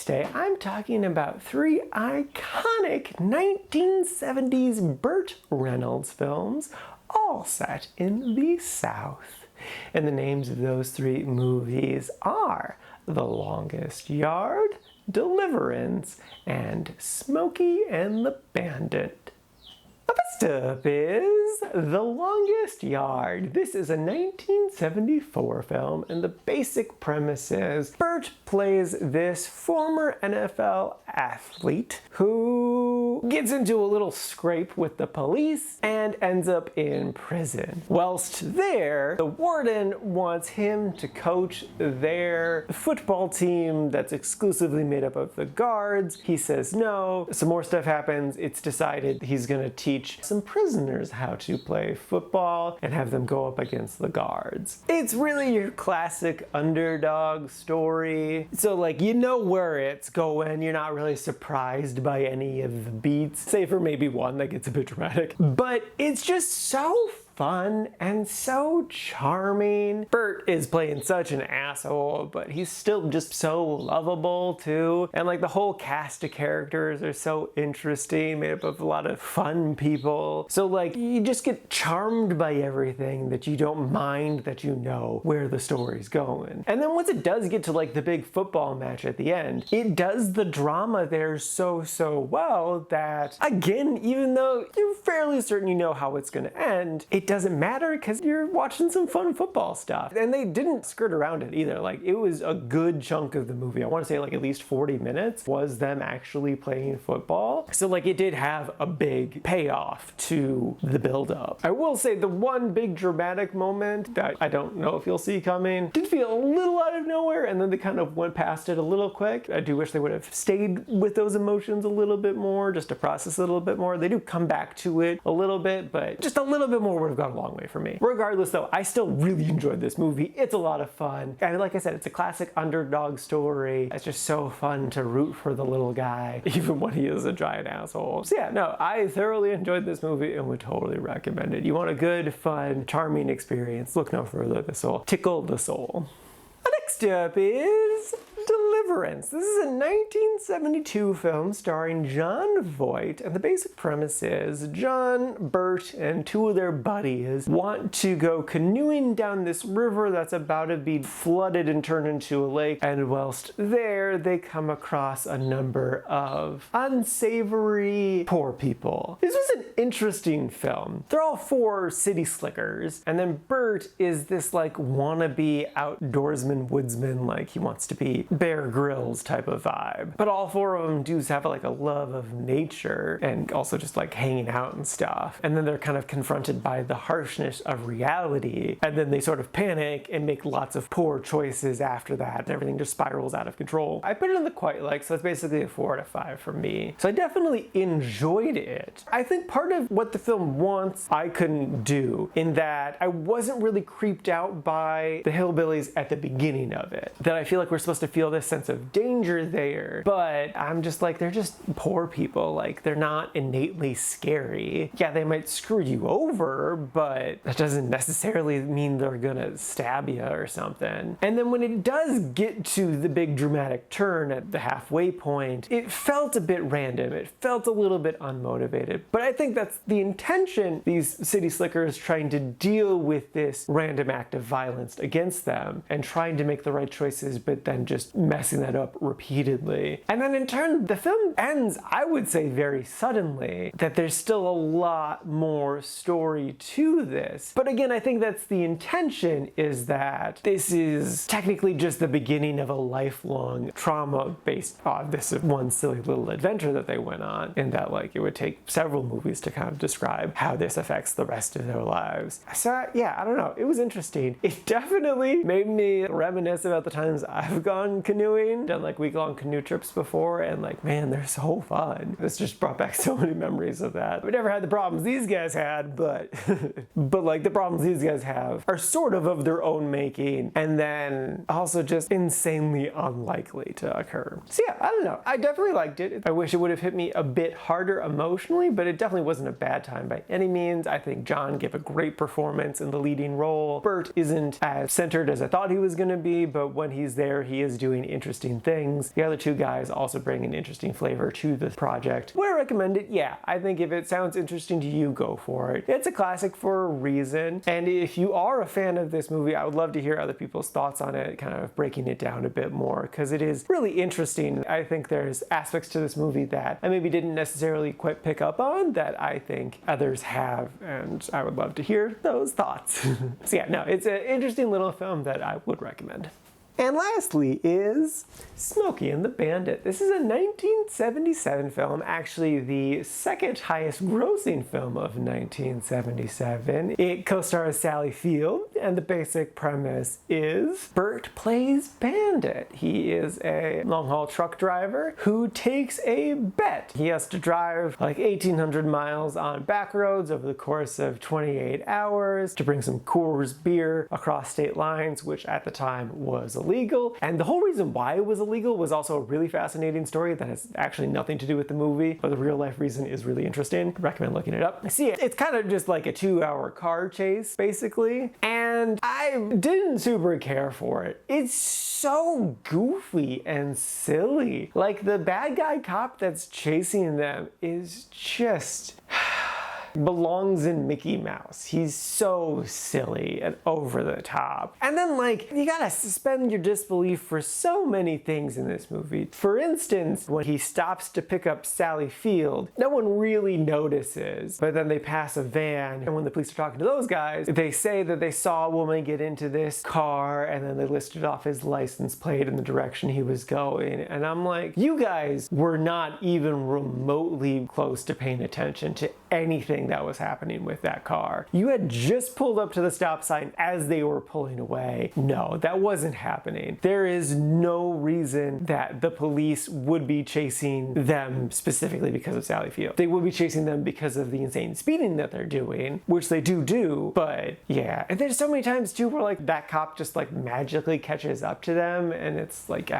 today. I'm talking about three iconic 1970s Burt Reynolds films, all set in the South. And the names of those three movies are The Longest Yard, Deliverance, and Smokey and the Bandit. First up is The Longest Yard. This is a 1974 film, and the basic premise is Burt plays this former NFL athlete who gets into a little scrape with the police and ends up in prison. Whilst there, the warden wants him to coach their football team that's exclusively made up of the guards. He says no. Some more stuff happens. It's decided he's gonna teach some prisoners how to play football and have them go up against the guards. It's really your classic underdog story. So like, you know where it's going. You're not really surprised by any of the beats, save for maybe one that gets a bit dramatic. But it's just so fun and so charming. Burt is playing such an asshole, but he's still just so lovable too. And like the whole cast of characters are so interesting, made up of a lot of fun people. So like you just get charmed by everything that you don't mind that you know where the story's going. And then once it does get to like the big football match at the end, it does the drama there so well that again, even though you're fairly certain you know how it's gonna end, it doesn't matter because you're watching some fun football stuff. And they didn't skirt around it either. Like it was a good chunk of the movie. I want to say like at least 40 minutes was them actually playing football. So like it did have a big payoff to the build-up. I will say the one big dramatic moment that I don't know if you'll see coming did feel a little out of nowhere, and then they kind of went past it a little quick. I do wish they would have stayed with those emotions a little bit more, just to process a little bit more. They do come back to it a little bit, but just a little bit more would have gone a long way for me. Regardless though, I still really enjoyed this movie. It's a lot of fun. And like I said, it's a classic underdog story. It's just so fun to root for the little guy, even when he is a giant asshole. So yeah, no, I thoroughly enjoyed this movie and would totally recommend it. You want a good, fun, charming experience, look no further. This will tickle the soul. Next up is Deliverance. This is a 1972 film starring Jon Voight, and the basic premise is John, Burt, and two of their buddies want to go canoeing down this river that's about to be flooded and turned into a lake, and whilst there, they come across a number of unsavory poor people. This was an interesting film. They're all four city slickers, and then Burt is this like wannabe outdoorsman, woodsman, like he wants to be Bear Grylls type of vibe. But all four of them do have like a love of nature and also just like hanging out and stuff. And then they're kind of confronted by the harshness of reality, and then they sort of panic and make lots of poor choices after that, and everything just spirals out of control. I put it in the quite like, so it's basically a 4 out of 5 for me. So I definitely enjoyed it. I think part of what the film wants I couldn't do, in that I wasn't really creeped out by the hillbillies at the beginning of it. That I feel like we're supposed to feel this sense of danger there, but I'm just like, they're just poor people. Like they're not innately scary. Yeah, they might screw you over, but that doesn't necessarily mean they're gonna stab you or something. And then when it does get to the big dramatic turn at the halfway point, it felt a bit random. It felt a little bit unmotivated, but I think that's the intention. These city slickers trying to deal with this random act of violence against them and trying to make the right choices, but then just messing that up repeatedly. And then in turn, the film ends, I would say, very suddenly, that there's still a lot more story to this. But again, I think that's the intention, is that this is technically just the beginning of a lifelong trauma based on this one silly little adventure that they went on, and that like it would take several movies to kind of describe how this affects the rest of their lives. So yeah, I don't know, it was interesting. It definitely made me reminisce about the times I've gone canoeing, done like week-long canoe trips before, and like, man, they're so fun. This just brought back so many memories of that. We never had the problems these guys had, but but like the problems these guys have are sort of their own making, and then also just insanely unlikely to occur. So yeah, I don't know. I definitely liked it. I wish it would have hit me a bit harder emotionally, but it definitely wasn't a bad time by any means. I think John gave a great performance in the leading role. Burt isn't as centered as I thought he was going to be, but when he's there, he is doing interesting interesting things. The other two guys also bring an interesting flavor to the project. Would I recommend it? Yeah, I think if it sounds interesting to you, go for it. It's a classic for a reason, and if you are a fan of this movie, I would love to hear other people's thoughts on it, kind of breaking it down a bit more, because it is really interesting. I think there's aspects to this movie that I maybe didn't necessarily quite pick up on that I think others have, and I would love to hear those thoughts. So yeah, no, it's an interesting little film that I would recommend. And lastly is Smokey and the Bandit. This is a 1977 film, actually the second highest grossing film of 1977. It co-stars Sally Field, and the basic premise is Burt plays Bandit. He is a long-haul truck driver who takes a bet. He has to drive like 1,800 miles on back roads over the course of 28 hours to bring some Coors beer across state lines, which at the time was illegal. And the whole reason why it was illegal was also a really fascinating story that has actually nothing to do with the movie, but the real life reason is really interesting. I recommend looking it up. See, it's kind of just like a 2-hour car chase, basically, and I didn't super care for it. It's so goofy and silly. Like, the bad guy cop that's chasing them is just belongs in Mickey Mouse. He's so silly and over the top. And then, like, you gotta suspend your disbelief for so many things in this movie. For instance, when he stops to pick up Sally Field, no one really notices, but then they pass a van, and when the police are talking to those guys, they say that they saw a woman get into this car, and then they listed off his license plate and the direction he was going. And I'm like, you guys were not even remotely close to paying attention to anything that was happening with that car. You had just pulled up to the stop sign as they were pulling away. No, that wasn't happening. There is no reason that the police would be chasing them specifically because of Sally Field. They would be chasing them because of the insane speeding that they're doing, which they do, but yeah. And there's so many times too where like that cop just like magically catches up to them, and it's like,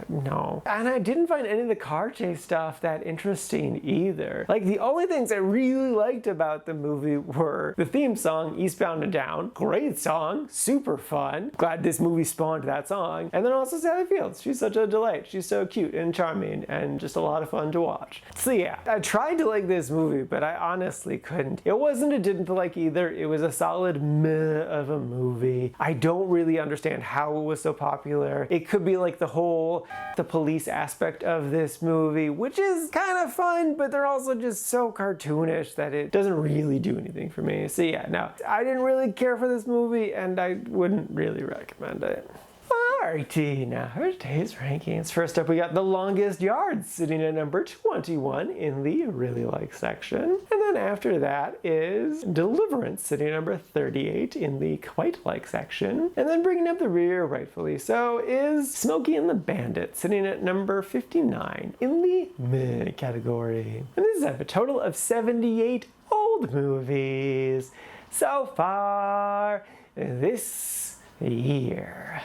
no. And I didn't find any of the car chase stuff that interesting either. Like, the only things I really liked about the movie were the theme song, Eastbound and Down. Great song, super fun. Glad this movie spawned that song. And then also Sally Fields. She's such a delight. She's so cute and charming and just a lot of fun to watch. So yeah, I tried to like this movie, but I honestly couldn't. It wasn't a didn't like either. It was a solid meh of a movie. I don't really understand how it was so popular. It could be like the police aspect of this movie, which is kind of fun, but they're also just so cartoonish that it doesn't really do anything for me. So yeah, no, I didn't really care for this movie, and I wouldn't really recommend it. Alrighty, now here's today's rankings. First up, we got The Longest Yard sitting at number 21 in the really like section. And then after that is Deliverance sitting at number 38 in the quite like section. And then bringing up the rear, rightfully so, is Smokey and the Bandit sitting at number 59 in the meh category. And this is a total of 78 old movies so far this year.